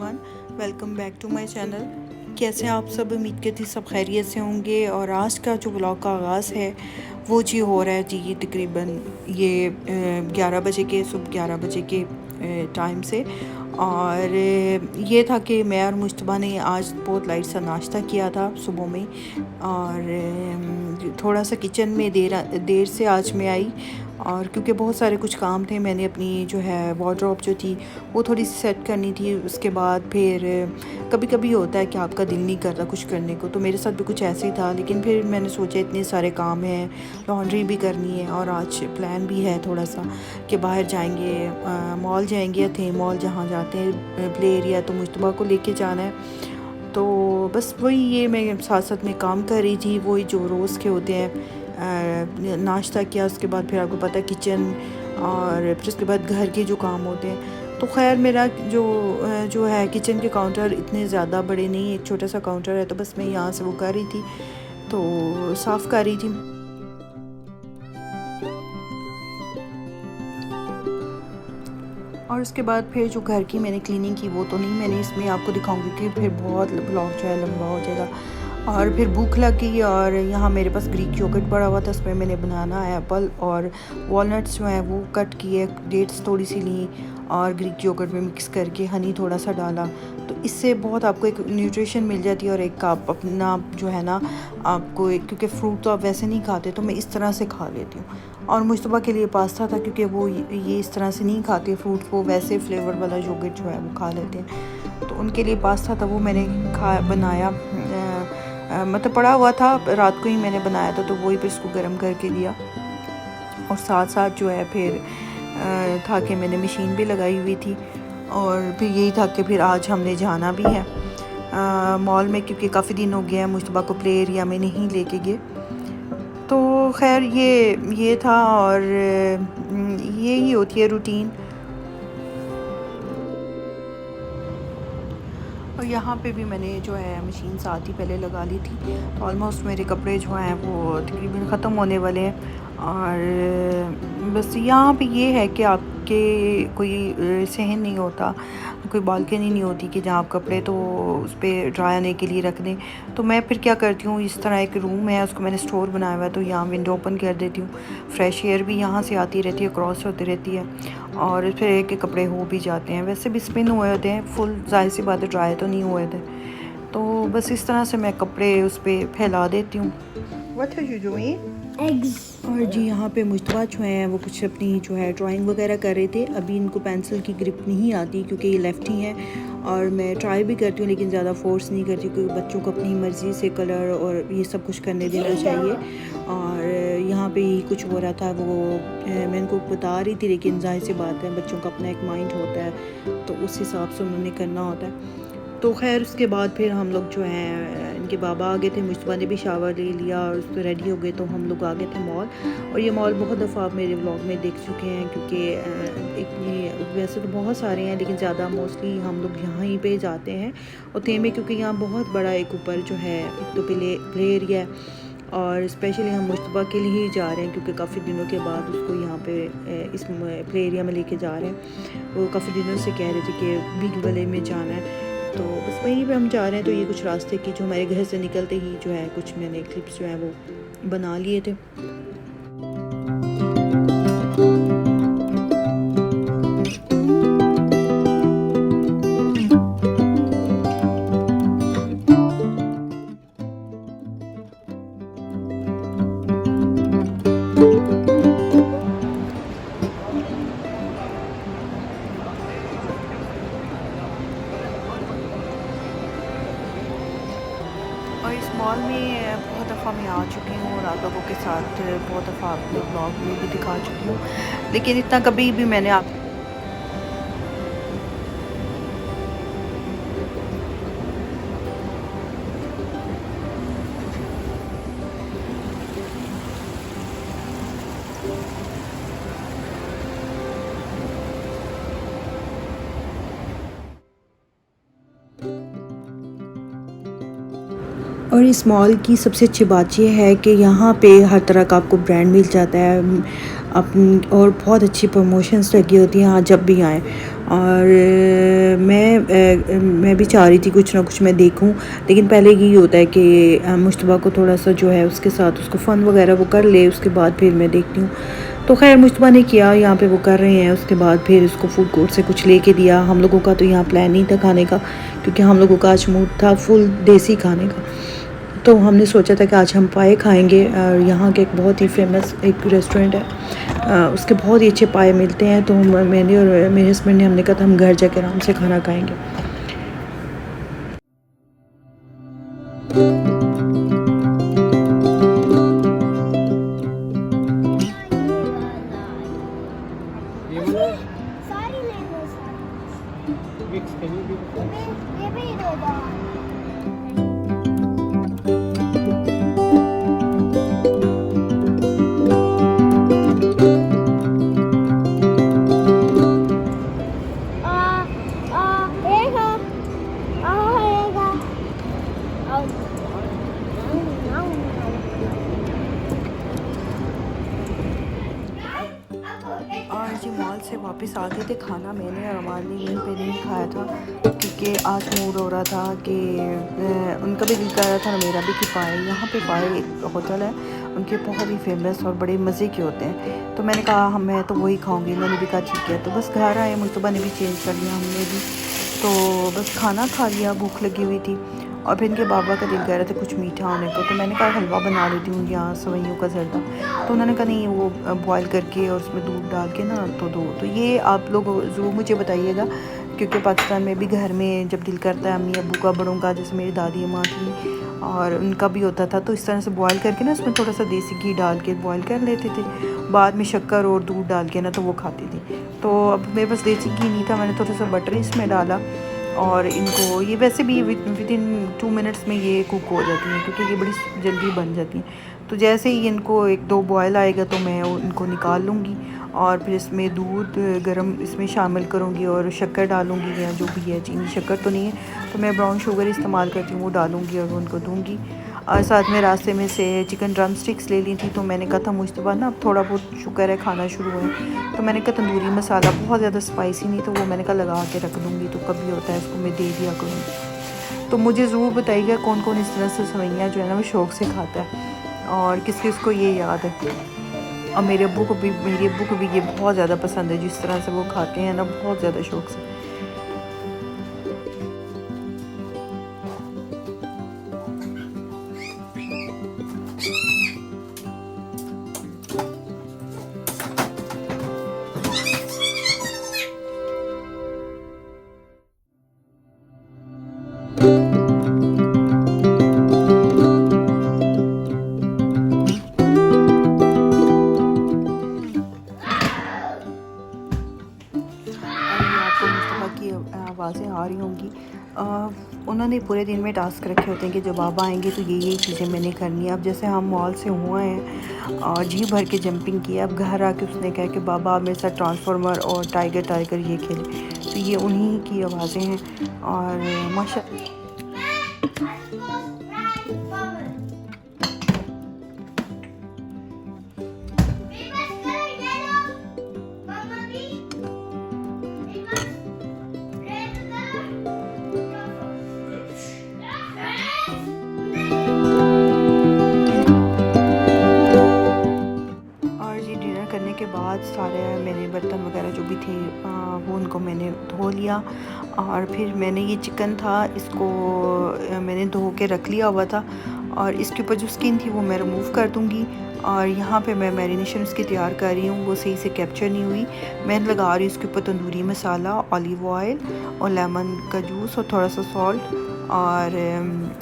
Everyone, welcome back to my channel. कैसे हैं आप सब? उम्मीद करती सब खैरियत से होंगे। और आज का जो ब्लॉग का आगाज़ है वो जी हो रहा है जी तकरीबन ये 11 बजे के, सुबह 11 बजे के टाइम से। और ये था कि मैं और मुश्तबा ने आज बहुत लाइट सा नाश्ता किया था सुबह में। और थोड़ा सा किचन में देर से आज मैं आई, और क्योंकि बहुत सारे कुछ काम थे, मैंने अपनी जो है वार्डरोब जो थी वो थोड़ी सी सेट करनी थी। उसके बाद फिर कभी कभी होता है कि आपका दिल नहीं करता कुछ करने को, तो मेरे साथ भी कुछ ऐसे ही था। लेकिन फिर मैंने सोचा इतने सारे काम हैं, लॉन्ड्री भी करनी है, और आज प्लान भी है थोड़ा सा कि बाहर जाएंगे, मॉल जाएंगे या थे मॉल जहाँ जाते हैं प्ले एरिया, तो मुश्तबा को लेके जाना है। तो बस वही ये मैं साथ साथ में काम कर रही थी, वही जो रोज़ के होते हैं। नाश्ता किया, उसके बाद फिर आपको पता है किचन, और फिर उसके बाद घर के जो काम होते हैं। तो खैर मेरा जो है किचन के काउंटर इतने ज़्यादा बड़े नहीं, एक छोटा सा काउंटर है, तो बस मैं यहाँ से वो कर रही थी, तो साफ़ कर रही थी। और उसके बाद फिर जो घर की मैंने क्लीनिंग की वो तो नहीं मैंने इसमें आपको दिखाऊंगी, कि फिर बहुत ब्लॉग जो है लंबा हो जाएगा। और फिर भूख लग गई, और यहाँ मेरे पास ग्रीक योगर्ट पड़ा हुआ था, उसमें मैंने बनाना एप्पल और वॉलनट्स जो है वो कट किए, डेट्स थोड़ी सी ली और ग्रीक योगर्ट में मिक्स करके हनी थोड़ा सा डाला। तो इससे बहुत आपको एक न्यूट्रिशन मिल जाती है, और एक आप अपना जो है ना आपको क्योंकि फ्रूट तो आप वैसे नहीं खाते, तो मैं इस तरह से खा लेती हूँ। और मुश्तबा के लिए पास्ता था, क्योंकि वो ये इस तरह से नहीं खाते फ्रूट को, वैसे फ्लेवर वाला योगर्ट जो है वो खा लेते हैं। तो उनके लिए पास्ता था, वो मैंने बनाया। मतलब पड़ा हुआ था, रात को ही मैंने बनाया था, तो वही फिर इसको गर्म करके दिया। और साथ साथ जो है फिर था कि मैंने मशीन भी लगाई हुई थी। और फिर यही था कि फिर आज हमने जाना भी है मॉल में, क्योंकि काफ़ी दिन हो गया है मुश्तबा को प्ले एरिया में नहीं लेके गए। तो खैर ये था, और यही होती है रूटीन। और यहाँ पे भी मैंने जो है मशीन साथ ही पहले लगा ली थी, तो ऑलमोस्ट मेरे कपड़े जो हैं वो तकरीबन ख़त्म होने वाले हैं। और बस यहाँ पे ये है कि आपके कोई सहन नहीं होता, कोई बालकनी नहीं होती कि जहाँ आप कपड़े तो उस पर ड्राई आने के लिए रख दें। तो मैं फिर क्या करती हूँ, इस तरह एक रूम है, उसको मैंने स्टोर बनाया हुआ है, तो यहाँ विंडो ओपन कर देती हूँ। फ्रेश एयर भी यहाँ से आती रहती है, क्रॉस होती रहती है, और फिर एक एक कपड़े हो भी जाते हैं। वैसे भी स्पिन हुए होते हैं, फुल जाहिर सी बात है ड्राई तो नहीं हुए थे। तो बस इस तरह से मैं कपड़े उस पर फैला देती हूँ। What are you doing? Eggs. और जी यहाँ पे मुश्तबा जो हैं वो कुछ अपनी जो है ड्राइंग वगैरह कर रहे थे। अभी इनको पेंसिल की ग्रिप नहीं आती, क्योंकि ये लेफ्ट ही हैं, और मैं ट्राई भी करती हूँ लेकिन ज़्यादा फोर्स नहीं करती, क्योंकि बच्चों को अपनी मर्ज़ी से कलर और ये सब कुछ करने देना चाहिए। और यहाँ पे ही कुछ हो रहा था, वो मैं इनको बता रही थी, लेकिन जाहिर सी बात है बच्चों का अपना एक माइंड होता है, तो उस हिसाब से उन्होंने करना होता है। तो खैर उसके बाद फिर हम लोग जो हैं, इनके बाबा आ गए थे, मुश्तबा ने भी शावर ले लिया और उसको रेडी हो गए, तो हम लोग आ गए थे मॉल। और ये मॉल बहुत दफ़ा आप मेरे व्लॉग में देख चुके हैं, क्योंकि इतनी वैसे तो बहुत सारे हैं, लेकिन ज़्यादा मोस्टली हम लोग यहाँ ही पे जाते हैं और थे में, क्योंकि यहाँ बहुत बड़ा एक ऊपर जो है एक तो प्ले एरिया है, और स्पेशली हम मुश्तबा के लिए ही जा रहे हैं, क्योंकि काफ़ी दिनों के बाद उसको यहाँ पे इस प्ले एरिया में लेके जा रहे हैं। वो काफ़ी दिनों से कह रहे थे कि बिग वाले में जाना है, तो बस वहीं पे हम जा रहे हैं। तो ये कुछ रास्ते की जो हमारे घर से निकलते ही जो है कुछ मैंने क्लिप्स जो है वो बना लिए थे। और इस मॉल में बहुत दफ़ा मैं आ चुकी हूँ, और आप लोगों के साथ बहुत दफ़ा आपको ब्लॉग में भी दिखा चुकी हूँ, लेकिन इतना कभी भी मैंने आप और इस मॉल की सबसे अच्छी बात यह है कि यहाँ पे हर तरह का आपको ब्रांड मिल जाता है, और बहुत अच्छी प्रमोशंस लगी होती हैं यहाँ जब भी आएँ। और मैं भी चाह रही थी कुछ ना कुछ मैं देखूं, लेकिन पहले यही होता है कि मुश्तबा को थोड़ा सा जो है उसके साथ उसको फ़न वगैरह वो कर ले, उसके बाद फिर मैं देखती हूँ। तो खैर मुश्तबा ने किया, यहाँ पे वो कर रहे हैं। उसके बाद फिर उसको फूड कोर्ट से कुछ लेके दिया। हम लोगों का तो यहाँ प्लान नहीं था खाने का, क्योंकि हम लोगों का आज मूड था फुल देसी खाने का। तो हमने सोचा था कि आज हम पाए खाएंगे। यहाँ के एक बहुत ही फेमस एक रेस्टोरेंट है, उसके बहुत ही अच्छे पाए मिलते हैं। तो मैंने और मेरे हस्बैंड ने हमने कहा था हम घर जाके आराम से खाना खाएंगे। सारी ले लो ये भी दे दो। और जी मॉल से वापस आ गए थे। खाना मैंने और अमान ने यहीं पे नहीं खाया था, क्योंकि आज मूड हो रहा था कि उनका भी दिल कर रहा था ना मेरा भी, कि पाए यहाँ पे पाए एक होटल है उनके बहुत ही फेमस और बड़े मज़े के होते हैं। तो मैंने कहा हम मैं तो वही खाऊंगी। उन्होंने भी कहा ठीक है। तो बस घर आए, मुस्तबा ने भी चेंज कर लिया, हमने भी तो बस खाना खा लिया, भूख लगी हुई थी। और फिर इनके बाबा का दिल कह रहा था कुछ मीठा होने को, तो मैंने कहा हलवा बना देती हूँ यहाँ सवैयों का ज़र्दा। तो उन्होंने कहा नहीं वो बॉयल करके और उसमें दूध डाल के ना तो दो। तो ये आप लोग ज़रूर मुझे बताइएगा, क्योंकि पाकिस्तान में भी घर में जब दिल करता है अम्मी अबू का, बड़ों का, जैसे मेरी दादी अम्मा थी और उनका भी होता था, तो इस तरह से बॉयल करके ना उसमें थोड़ा सा देसी घी डाल के बॉयल कर लेते थे। बाद में शक्कर और दूध डाल के ना तो वो खाती थी। तो अब मेरे पास देसी घी नहीं था, मैंने थोड़ा सा बटर इसमें डाला। और इनको ये वैसे भी विद इन 2 मिनट्स में ये कुक हो जाती हैं, क्योंकि ये बड़ी जल्दी बन जाती हैं। तो जैसे ही इनको 1-2 बॉयल आएगा तो मैं इनको निकाल लूँगी और फिर इसमें दूध गरम इसमें शामिल करूँगी और शक्कर डालूँगी, या जो भी है, चीनी शक्कर तो नहीं है तो मैं ब्राउन शुगर इस्तेमाल करती हूँ, वो डालूँगी और उनको दूँगी। और साथ में रास्ते में से चिकन ड्रम स्टिक्स ले ली थी। तो मैंने कहा था मुश्तबा ना अब थोड़ा बहुत शुक्र है खाना शुरू हुए, तो मैंने कहा तंदूरी मसाला बहुत ज़्यादा स्पाइसी नहीं, तो वो मैंने कहा लगा के रख दूँगी, तो कभी होता है इसको मैं दे दिया करूँगी। तो मुझे ज़रूर बताइएगा कौन कौन इस तरह से सवैयाँ जो है ना वो शौक़ से खाता है और किस किस को ये याद है। और मेरे अब्बू को भी ये बहुत ज़्यादा पसंद है, जिस तरह से वो खाते हैं ना बहुत ज़्यादा शौक़ से। की आवाज़ें आ रही होंगी। उन्होंने पूरे दिन में टास्क रखे होते हैं कि जब बाबा आएंगे तो ये चीज़ें मैंने करनी है। अब जैसे हम मॉल से हुए हैं और जी भर के जंपिंग किया, अब घर आके उसने कहा कि बाबा आप मेरे साथ ट्रांसफार्मर और टाइगर ये खेले। तो ये उन्हीं की आवाज़ें हैं और माशा करने के बाद सारे मेरे बर्तन वगैरह जो भी थे वो उनको मैंने धो लिया। और फिर मैंने ये चिकन था इसको मैंने धो के रख लिया हुआ था और इसके ऊपर जो स्किन थी वो मैं रिमूव कर दूँगी। और यहाँ पे मैं मैरिनेशन उसकी तैयार कर रही हूँ, वो सही से कैप्चर नहीं हुई। मैं लगा रही हूँ उसके ऊपर तंदूरी मसाला, ऑलिव ऑयल और लेमन का जूस और थोड़ा सा सॉल्ट। और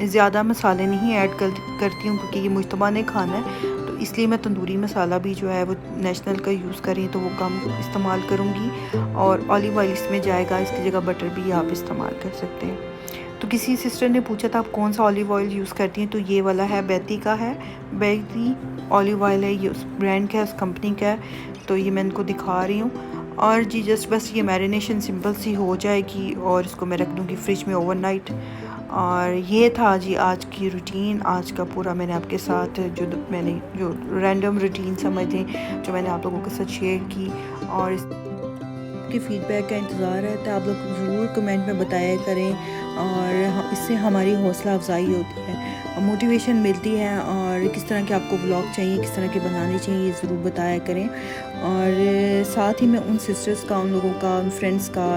ज़्यादा मसाले नहीं ऐड करती हूँ क्योंकि ये मुश्तबा ने खाना है, तो इसलिए मैं तंदूरी मसाला भी जो है वो नेशनल का यूज़ कर रही हूँ, तो वो कम इस्तेमाल करूँगी। और ऑलिव ऑयल इसमें जाएगा, इसकी जगह बटर भी आप इस्तेमाल कर सकते हैं। तो किसी सिस्टर ने पूछा था आप कौन सा ऑलिव ऑयल यूज़ करती हैं, तो ये वाला है, बैती का है, बैती ऑलिव ऑयल है, ये उस ब्रांड का है, उस कंपनी का है। तो ये मैं इनको दिखा रही हूँ। और जी जस्ट बस ये मैरिनेशन सिंपल सी हो जाएगी और इसको मैं रख दूँगी फ्रिज में ओवरनाइट। और ये था जी आज की रूटीन, आज का पूरा मैंने आपके साथ जो रैंडम रूटीन समझ लें जो मैंने आप लोगों के साथ शेयर की। और आपके फ़ीडबैक का इंतज़ार है, तो आप लोग ज़रूर कमेंट में बताया करें और इससे हमारी हौसला अफजाई होती है, मोटिवेशन मिलती है। और किस तरह के आपको व्लॉग चाहिए, किस तरह के बनाने चाहिए, ज़रूर बताया करें। और साथ ही मैं उन सिस्टर्स का, उन लोगों का, उन फ्रेंड्स का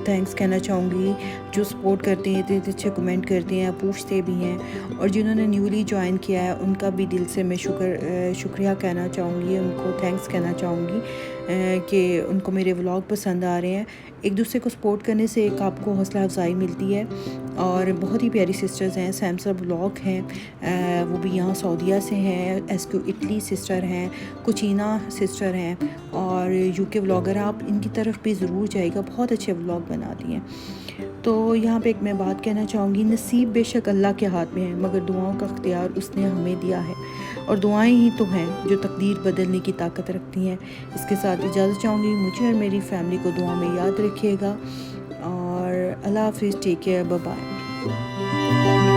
थैंक्स कहना चाहूँगी जो सपोर्ट करते हैं, इतने अच्छे कमेंट करते हैं, पूछते भी हैं। और जिन्होंने न्यूली ज्वाइन किया है उनका भी दिल से मैं शुक्रिया कहना चाहूँगी, उनको थैंक्स कहना चाहूँगी कि उनको मेरे व्लॉग पसंद आ रहे हैं। एक दूसरे को सपोर्ट करने से एक आपको हौसला अफजाई मिलती है। और बहुत ही प्यारी सिस्टर्स हैं, सैमसा व्लॉग हैं, वो भी यहाँ सऊदीया से हैं, एसक्यू इटली सिस्टर हैं, कुचीना सिस्टर हैं और यूके व्लॉगर। आप इनकी तरफ भी ज़रूर जाइएगा, बहुत अच्छे व्लॉग बनाती हैं। तो यहाँ पे एक मैं बात कहना चाहूँगी, नसीब बेशक अल्लाह के हाथ में है, मगर दुआओं का अख्तियार उसने हमें दिया है और दुआएं ही तो हैं जो तकदीर बदलने की ताकत रखती हैं। इसके साथ इजाज़त चाहूँगी, मुझे और मेरी फैमिली को दुआ में याद रखिएगा और अल्लाह हाफिज़, टेक केयर, बाय बाय।